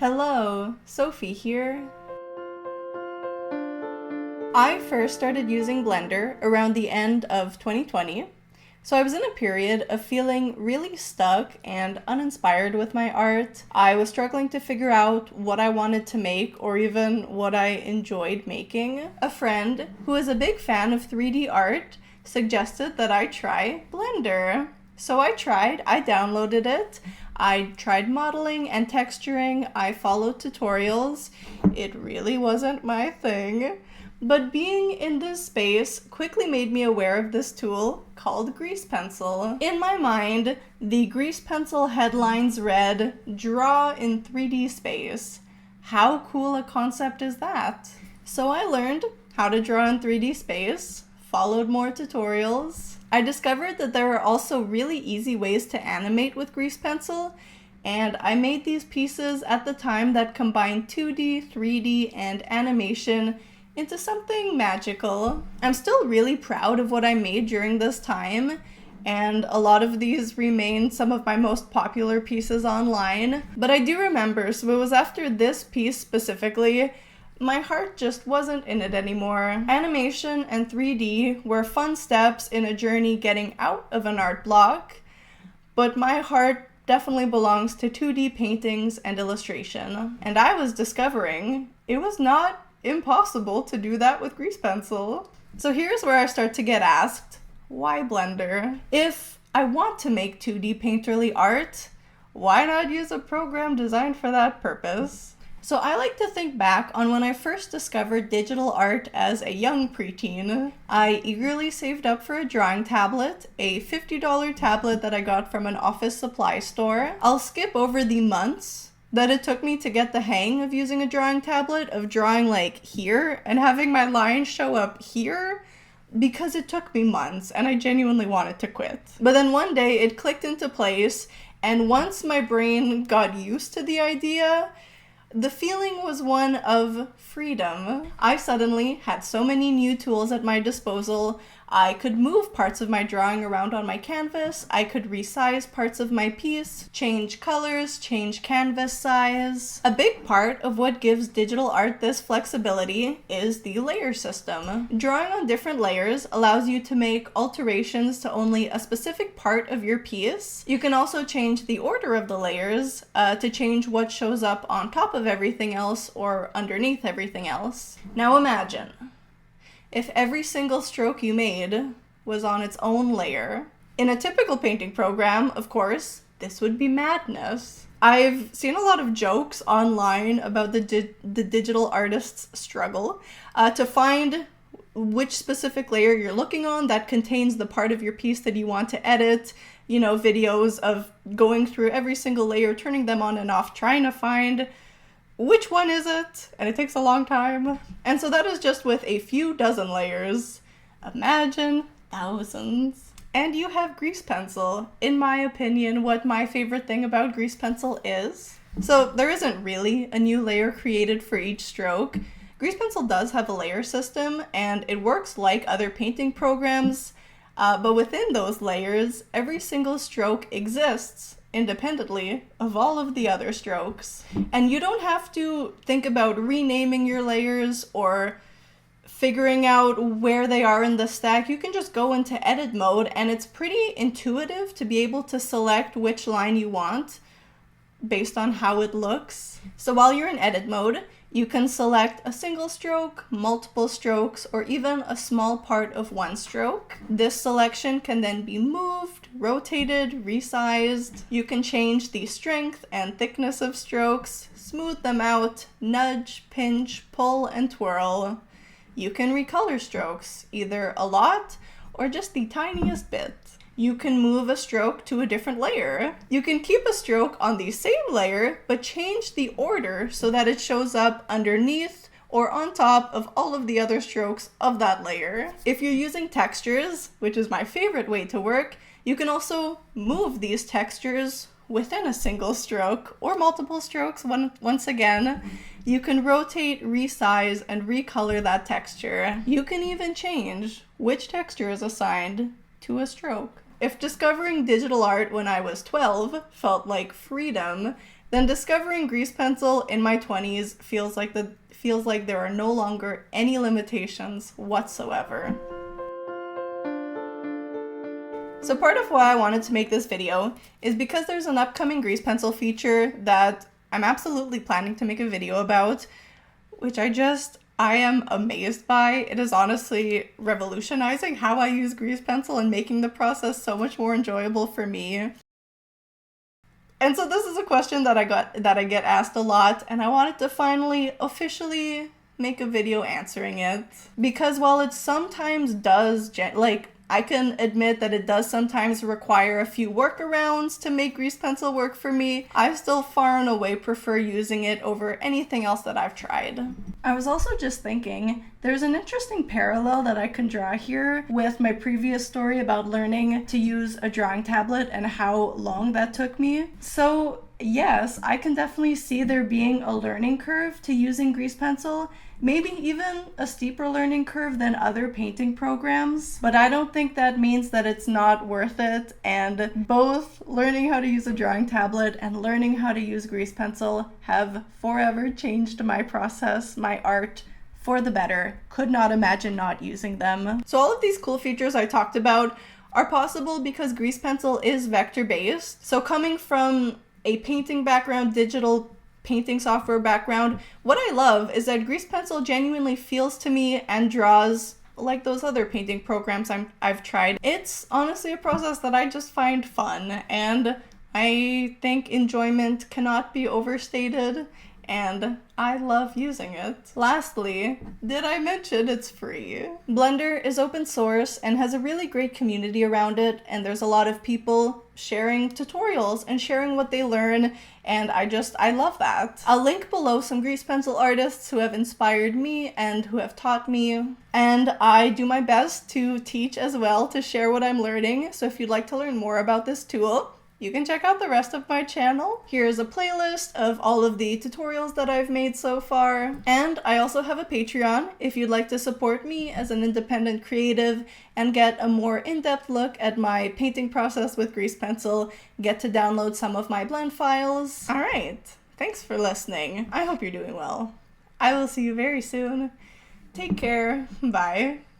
Hello, Sophie here. I first started using Blender around the end of 2020, so I was in a period of feeling really stuck and uninspired with my art. I was struggling to figure out what I wanted to make or even what I enjoyed making. A friend who is a big fan of 3D art suggested that I try Blender. So I downloaded it. I tried modeling and texturing. I followed tutorials. It really wasn't my thing. But being in this space quickly made me aware of this tool called Grease Pencil. In my mind, the Grease Pencil headlines read, "Draw in 3D space." How cool a concept is that? So I learned how to draw in 3D space, followed more tutorials. I discovered that there are also really easy ways to animate with Grease Pencil, and I made these pieces at the time that combined 2D, 3D, and animation into something magical. I'm still really proud of what I made during this time, and a lot of these remain some of my most popular pieces online. But I do remember, so it was after this piece specifically, my heart just wasn't in it anymore. Animation and 3D were fun steps in a journey getting out of an art block, but my heart definitely belongs to 2D paintings and illustration. And I was discovering it was not impossible to do that with Grease Pencil. So here's where I start to get asked, why Blender? If I want to make 2D painterly art, why not use a program designed for that purpose? So I like to think back on when I first discovered digital art as a young preteen. I eagerly saved up for a drawing tablet, a $50 tablet that I got from an office supply store. I'll skip over the months that it took me to get the hang of using a drawing tablet, of drawing like here and having my lines show up here, because it took me months and I genuinely wanted to quit. But then one day it clicked into place, and once my brain got used to the idea, the feeling was one of freedom. I suddenly had so many new tools at my disposal. I could move parts of my drawing around on my canvas. I could resize parts of my piece, change colors, change canvas size. A big part of what gives digital art this flexibility is the layer system. Drawing on different layers allows you to make alterations to only a specific part of your piece. You can also change the order of the layers to change what shows up on top of everything else or underneath everything else. Now imagine if every single stroke you made was on its own layer. In a typical painting program, of course, this would be madness. I've seen a lot of jokes online about the digital artist's struggle to find which specific layer you're looking on that contains the part of your piece that you want to edit. You know, videos of going through every single layer, turning them on and off, trying to find which one is it? And it takes a long time. And so that is just with a few dozen layers. Imagine thousands. And you have Grease Pencil. In my opinion, what my favorite thing about Grease Pencil is. So there isn't really a new layer created for each stroke. Grease Pencil does have a layer system, and it works like other painting programs. But within those layers, every single stroke exists independently of all of the other strokes. And you don't have to think about renaming your layers or figuring out where they are in the stack. You can just go into edit mode, and it's pretty intuitive to be able to select which line you want based on how it looks. So while you're in edit mode, you can select a single stroke, multiple strokes, or even a small part of one stroke. This selection can then be moved, rotated, resized. You can change the strength and thickness of strokes, smooth them out, nudge, pinch, pull, and twirl. You can recolor strokes, either a lot or just the tiniest bit. You can move a stroke to a different layer. You can keep a stroke on the same layer, but change the order so that it shows up underneath or on top of all of the other strokes of that layer. If you're using textures, which is my favorite way to work, you can also move these textures within a single stroke or multiple strokes. Once again, you can rotate, resize, and recolor that texture. You can even change which texture is assigned to a stroke. If discovering digital art when I was 12 felt like freedom, then discovering grease pencil in my 20s feels like there are no longer any limitations whatsoever. So part of why I wanted to make this video is because there's an upcoming grease pencil feature that I'm absolutely planning to make a video about, which I am amazed by. It is honestly revolutionizing how I use grease pencil and making the process so much more enjoyable for me. And so this is a question that I get asked a lot, and I wanted to finally officially make a video answering it. Because while it sometimes does, I can admit that it does sometimes require a few workarounds to make grease pencil work for me, I still far and away prefer using it over anything else that I've tried. I was also just thinking, there's an interesting parallel that I can draw here with my previous story about learning to use a drawing tablet and how long that took me. So yes, I can definitely see there being a learning curve to using grease pencil, maybe even a steeper learning curve than other painting programs, but I don't think that means that it's not worth it, and both learning how to use a drawing tablet and learning how to use grease pencil have forever changed my process, my art, for the better. Could not imagine not using them. So all of these cool features I talked about are possible because grease pencil is vector-based. So coming from a painting background, digital painting software background, what I love is that grease pencil genuinely feels to me and draws like those other painting programs I've tried. It's honestly a process that I just find fun, and I think enjoyment cannot be overstated, and I love using it. Lastly, did I mention it's free? Blender is open source and has a really great community around it, and there's a lot of people sharing tutorials and sharing what they learn, and I love that. I'll link below some grease pencil artists who have inspired me and who have taught me, and I do my best to teach as well, to share what I'm learning, so if you'd like to learn more about this tool, you can check out the rest of my channel. Here's a playlist of all of the tutorials that I've made so far. And I also have a Patreon if you'd like to support me as an independent creative and get a more in-depth look at my painting process with grease pencil, get to download some of my blend files. All right, thanks for listening. I hope you're doing well. I will see you very soon. Take care. Bye.